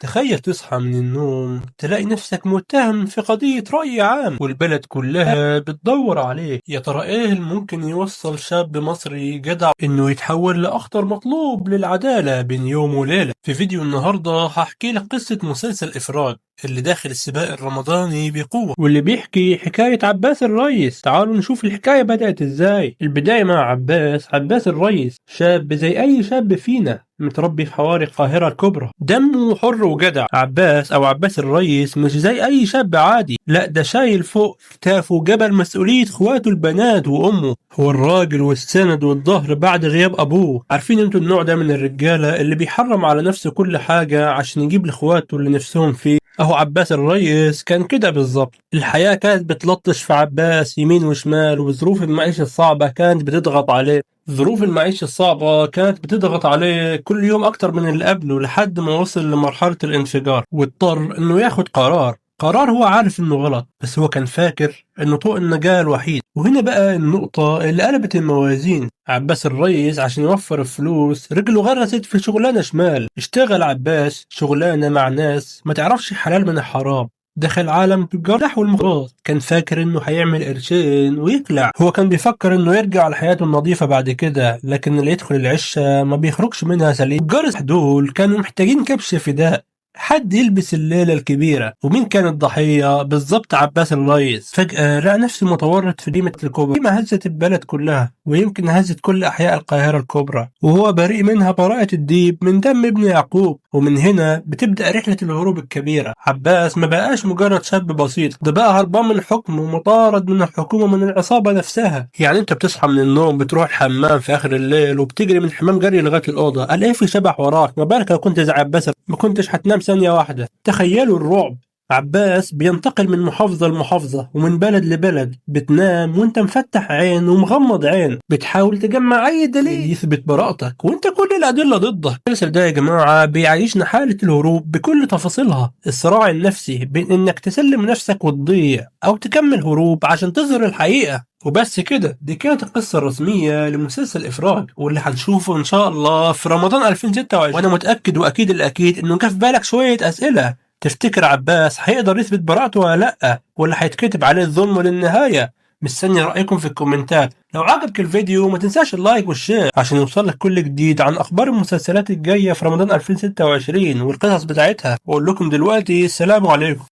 تخيل تصحى من النوم تلاقي نفسك متهم في قضية رأي عام والبلد كلها بتدور عليك. يا ترى ايه اللي ممكن يوصل شاب مصري جدع انه يتحول لأخطر مطلوب للعدالة بين يوم وليلة؟ في فيديو النهاردة هحكي لك قصة مسلسل إفراج اللي داخل السباق الرمضاني بقوة، واللي بيحكي حكاية عباس الريس. تعالوا نشوف الحكاية بدأت ازاي. البداية مع عباس الريس، شاب زي أي شاب فينا، متربي في حواري القاهرة الكبرى، دمه حر وجدع. عباس الريس مش زي أي شاب عادي، لا ده شايل فوق كتافه جبل مسؤولية اخواته البنات وأمه. هو الراجل والسند والظهر بعد غياب أبوه. عارفين انتوا النوع ده من الرجالة اللي بيحرم على نفسه كل حاجة عشان يجيب لاخواته اللي نفسهم فيه. اهو عباس الريس كان كده بالظبط. الحياة كانت بتلطش في عباس يمين وشمال، وظروف المعيشة الصعبة كانت بتضغط عليه. ظروف المعيشة الصعبة كانت بتضغط عليه كل يوم أكتر من اللي قبله، لحد ما وصل لمرحلة الانفجار واضطر إنه ياخد قرار هو عارف إنه غلط، بس هو كان فاكر إنه طوق النجاة الوحيد. وهنا بقى النقطة اللي قلبت الموازين. عباس الريس عشان يوفر الفلوس رجله غرست في شغلانة شمال. اشتغل عباس شغلانة مع ناس ما تعرفش حلال من الحرام، دخل عالم الجرح والمخدرات. كان فاكر انه هيعمل قرشين ويقلع. هو كان بيفكر انه يرجع لحياته النظيفة بعد كده، لكن اللي يدخل العشة ما بيخرجش منها سليم. الجرس دول كانوا محتاجين كبش فداء، حد يلبس الليلة الكبيرة. ومين كان الضحية بالظبط؟ عباس الريس. فجأة لقى نفسه متورط في جريمة الكبرى، ما هزت البلد كلها ويمكن هزت كل أحياء القاهرة الكبرى، وهو بريء منها براءة الديب من دم ابن يعقوب. ومن هنا بتبدأ رحلة الهروب الكبيرة. عباس ما بقاش مجرد شاب بسيط، ده بقى هربان من الحكم ومطارد من الحكومة، من العصابة نفسها. يعني انت بتصحى من النوم بتروح الحمام في آخر الليل وبتجري من الحمام جري لغاية الأوضة، ألاقي في شبح وراك. ما بالك لو كنت زي عباس ما كنتش هتنام ثانية واحدة. تخيلوا الرعب. عباس بينتقل من محافظة لمحافظة ومن بلد لبلد. بتنام وانت مفتح عين ومغمض عين، بتحاول تجمع اي دليل يثبت براءتك وانت كل الادلة ضدك. المسلسل ده يا جماعة بيعيشنا حالة الهروب بكل تفاصيلها، الصراع النفسي بين انك تسلم نفسك وتضيع او تكمل هروب عشان تظهر الحقيقة. وبس كده، دي كانت القصة الرسمية لمسلسل إفراج، واللي هنشوفه إن شاء الله في رمضان 2026. وأنا متأكد وأكيد الأكيد إنه جه في بالك شوية أسئلة. تفتكر عباس هيقدر يثبت براءته ولا لأ؟ ولا هيتكتب عليه الظلم للنهاية؟ مستني رأيكم في الكومنتات. لو عجبك الفيديو ما تنساش اللايك والشير عشان يوصلك كل جديد عن أخبار المسلسلات الجاية في رمضان 2026 والقصص بتاعتها. وأقول لكم دلوقتي السلام عليكم.